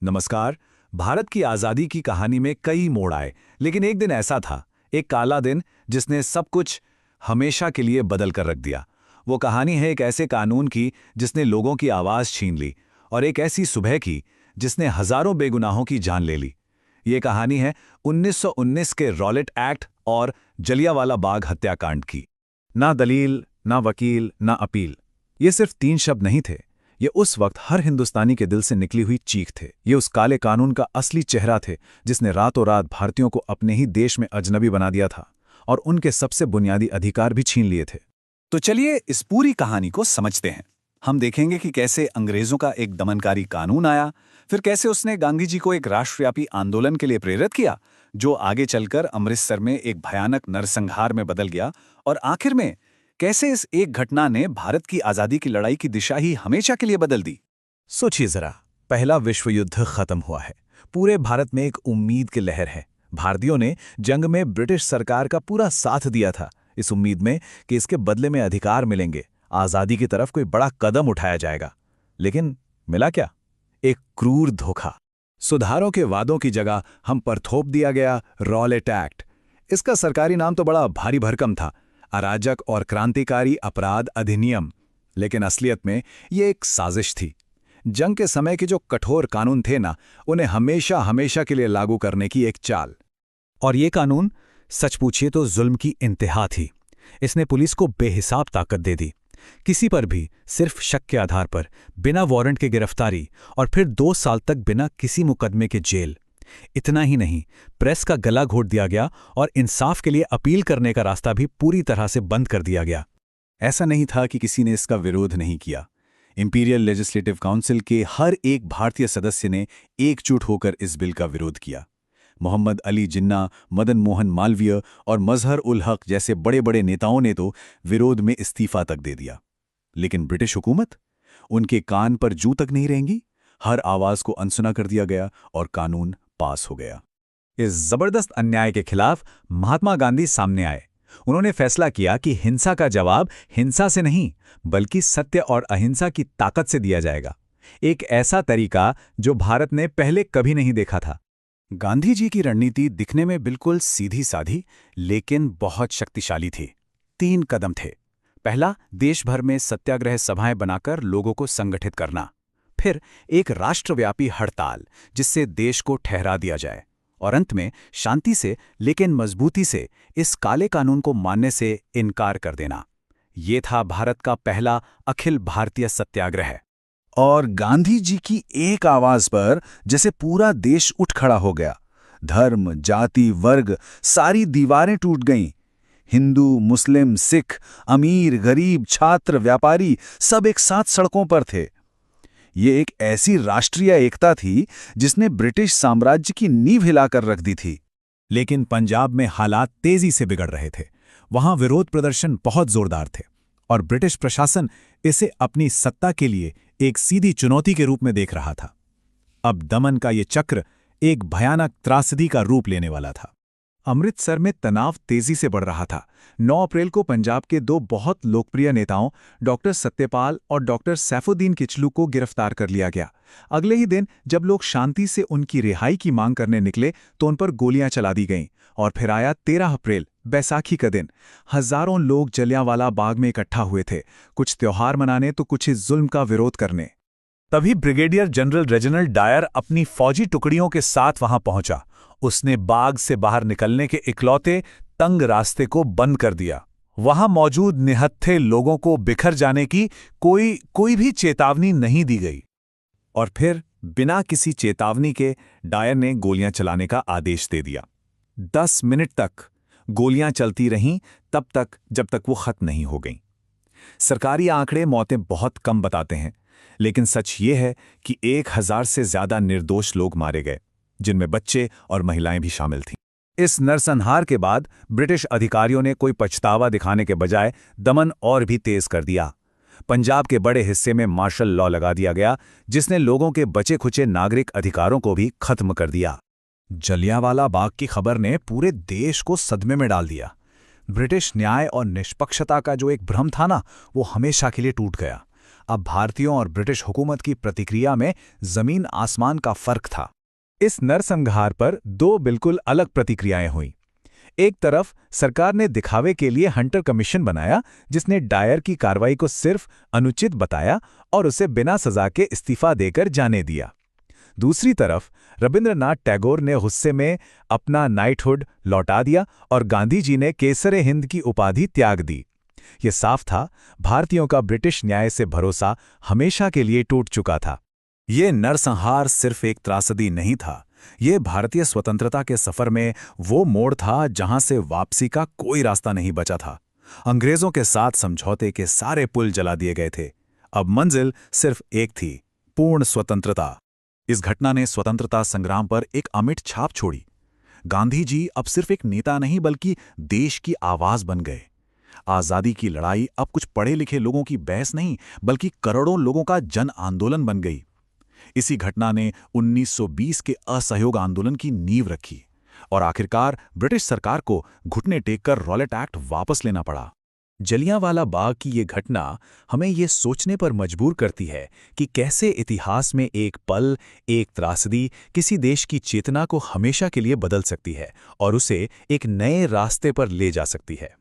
नमस्कार। भारत की आज़ादी की कहानी में कई मोड़ आए, लेकिन एक दिन ऐसा था, एक काला दिन जिसने सब कुछ हमेशा के लिए बदल कर रख दिया। वो कहानी है एक ऐसे कानून की जिसने लोगों की आवाज़ छीन ली, और एक ऐसी सुबह की जिसने हजारों बेगुनाहों की जान ले ली। ये कहानी है 1919 के रॉलेट एक्ट और जलियांवाला बाग हत्याकांड की। ना दलील, ना वकील, ना अपील, ये सिर्फ 3 शब्द नहीं थे। ये उस वक्त हर हिंदुस्तानी के दिल से निकली हुई चीख थे। ये उस काले कानून का असली चेहरा थे जिसने रातों रात भारतीयों को अपने ही देश में अजनबी बना दिया था और उनके सबसे बुनियादी अधिकार भी छीन लिए थे। तो चलिए इस पूरी कहानी को समझते हैं। हम देखेंगे कि कैसे अंग्रेजों का एक दमनकारी कानून आया, फिर कैसे उसने गांधी जी को एक राष्ट्रव्यापी आंदोलन के लिए प्रेरित किया, जो आगे चलकर अमृतसर में एक भयानक नरसंहार में बदल गया, और आखिर में कैसे इस एक घटना ने भारत की आजादी की लड़ाई की दिशा ही हमेशा के लिए बदल दी। सोचिए जरा, पहला विश्व युद्ध खत्म हुआ है। पूरे भारत में एक उम्मीद की लहर है। भारतीयों ने जंग में ब्रिटिश सरकार का पूरा साथ दिया था, इस उम्मीद में कि इसके बदले में अधिकार मिलेंगे, आजादी की तरफ कोई बड़ा कदम उठाया जाएगा। लेकिन मिला क्या? एक क्रूर धोखा। सुधारों के वादों की जगह हम पर थोप दिया गया रॉलेट एक्ट। इसका सरकारी नाम तो बड़ा भारी भरकम था, अराजक और क्रांतिकारी अपराध अधिनियम, लेकिन असलियत में ये एक साजिश थी। जंग के समय के जो कठोर कानून थे ना, उन्हें हमेशा हमेशा के लिए लागू करने की एक चाल। और ये कानून, सच पूछिए तो जुल्म की इंतहा थी। इसने पुलिस को बेहिसाब ताकत दे दी। किसी पर भी सिर्फ शक के आधार पर बिना वारंट के गिरफ्तारी, और फिर 2 साल तक बिना किसी मुकदमे के जेल। इतना ही नहीं, प्रेस का गला घोट दिया गया और इंसाफ के लिए अपील करने का रास्ता भी पूरी तरह से बंद कर दिया गया। ऐसा नहीं था कि किसी ने इसका विरोध नहीं किया। इंपीरियल लेजिस्लेटिव काउंसिल के हर एक भारतीय सदस्य ने एकजुट होकर इस बिल का विरोध किया। मोहम्मद अली जिन्ना, मदन मोहन मालवीय और मजहर उल हक जैसे बड़े बड़े नेताओं ने तो विरोध में इस्तीफा तक दे दिया। लेकिन ब्रिटिश हुकूमत, उनके कान पर जू तक नहीं रहेंगी। हर आवाज को अनसुना कर दिया गया और कानून पास हो गया। इस जबरदस्त अन्याय के खिलाफ महात्मा गांधी सामने आए। उन्होंने फैसला किया कि हिंसा का जवाब हिंसा से नहीं, बल्कि सत्य और अहिंसा की ताकत से दिया जाएगा। एक ऐसा तरीका जो भारत ने पहले कभी नहीं देखा था। गांधी जी की रणनीति दिखने में बिल्कुल सीधी साधी, लेकिन बहुत शक्तिशाली थी। 3 कदम थे। पहला, देश भर में सत्याग्रह सभाएं बनाकर लोगों को संगठित करना। फिर एक राष्ट्रव्यापी हड़ताल, जिससे देश को ठहरा दिया जाए। और अंत में शांति से लेकिन मजबूती से इस काले कानून को मानने से इनकार कर देना। ये था भारत का पहला अखिल भारतीय सत्याग्रह। और गांधी जी की एक आवाज पर जैसे पूरा देश उठ खड़ा हो गया। धर्म, जाति, वर्ग, सारी दीवारें टूट गईं। हिंदू, मुस्लिम, सिख, अमीर, गरीब, छात्र, व्यापारी सब एक साथ सड़कों पर थे। ये एक ऐसी राष्ट्रीय एकता थी जिसने ब्रिटिश साम्राज्य की नींव हिलाकर रख दी थी। लेकिन पंजाब में हालात तेजी से बिगड़ रहे थे। वहां विरोध प्रदर्शन बहुत जोरदार थे और ब्रिटिश प्रशासन इसे अपनी सत्ता के लिए एक सीधी चुनौती के रूप में देख रहा था। अब दमन का ये चक्र एक भयानक त्रासदी का रूप लेने वाला था। अमृतसर में तनाव तेजी से बढ़ रहा था। 9 अप्रैल को पंजाब के 2 बहुत लोकप्रिय नेताओं, डॉक्टर सत्यपाल और डॉक्टर सैफुद्दीन किचलू को गिरफ्तार कर लिया गया। अगले ही दिन जब लोग शांति से उनकी रिहाई की मांग करने निकले तो उन पर गोलियां चला दी गईं। और फिर आया 13 अप्रैल, बैसाखी का दिन। हजारों लोग जलियांवाला बाग में इकट्ठा हुए थे, कुछ त्योहार मनाने तो कुछ इस जुल्म का विरोध करने। तभी ब्रिगेडियर जनरल रेजिनाल्ड डायर अपनी फौजी टुकड़ियों के साथ वहां पहुंचा। उसने बाग से बाहर निकलने के इकलौते तंग रास्ते को बंद कर दिया। वहां मौजूद निहत्थे लोगों को बिखर जाने की कोई भी चेतावनी नहीं दी गई। और फिर बिना किसी चेतावनी के डायर ने गोलियां चलाने का आदेश दे दिया। 10 मिनट तक गोलियां चलती रहीं, तब तक जब तक वो खत्म नहीं हो गईं। सरकारी आंकड़े मौतें बहुत कम बताते हैं, लेकिन सच ये है कि 1000 से ज्यादा निर्दोष लोग मारे गए, जिनमें बच्चे और महिलाएं भी शामिल थीं। इस नरसंहार के बाद ब्रिटिश अधिकारियों ने कोई पछतावा दिखाने के बजाय दमन और भी तेज कर दिया। पंजाब के बड़े हिस्से में मार्शल लॉ लगा दिया गया, जिसने लोगों के बचे खुचे नागरिक अधिकारों को भी खत्म कर दिया। जलियांवाला बाग की खबर ने पूरे देश को सदमे में डाल दिया। ब्रिटिश न्याय और निष्पक्षता का जो एक भ्रम था ना, वो हमेशा के लिए टूट गया। अब भारतीयों और ब्रिटिश हुकूमत की प्रतिक्रिया में जमीन आसमान का फर्क था। इस नरसंहार पर दो बिल्कुल अलग प्रतिक्रियाएं हुईं। एक तरफ सरकार ने दिखावे के लिए हंटर कमीशन बनाया, जिसने डायर की कार्रवाई को सिर्फ अनुचित बताया और उसे बिना सजा के इस्तीफा देकर जाने दिया। दूसरी तरफ रविंद्रनाथ टैगोर ने गुस्से में अपना नाइटहुड लौटा दिया और गांधी जी ने केसरे हिंद की उपाधि त्याग दी। ये साफ था, भारतीयों का ब्रिटिश न्याय से भरोसा हमेशा के लिए टूट चुका था। ये नरसंहार सिर्फ एक त्रासदी नहीं था, ये भारतीय स्वतंत्रता के सफर में वो मोड़ था जहां से वापसी का कोई रास्ता नहीं बचा था। अंग्रेजों के साथ समझौते के सारे पुल जला दिए गए थे। अब मंजिल सिर्फ एक थी, पूर्ण स्वतंत्रता। इस घटना ने स्वतंत्रता संग्राम पर एक अमिट छाप छोड़ी। गांधी जी अब सिर्फ एक नेता नहीं बल्कि देश की आवाज बन गए। आजादी की लड़ाई अब कुछ पढ़े लिखे लोगों की बहस नहीं बल्कि करोड़ों लोगों का जन आंदोलन बन गई। इसी घटना ने 1920 के असहयोग आंदोलन की नींव रखी और आखिरकार ब्रिटिश सरकार को घुटने टेककर रॉलेट एक्ट वापस लेना पड़ा। जलियांवाला बाग की ये घटना हमें ये सोचने पर मजबूर करती है कि कैसे इतिहास में एक पल, एक त्रासदी किसी देश की चेतना को हमेशा के लिए बदल सकती है और उसे एक नए रास्ते पर ले जा सकती है।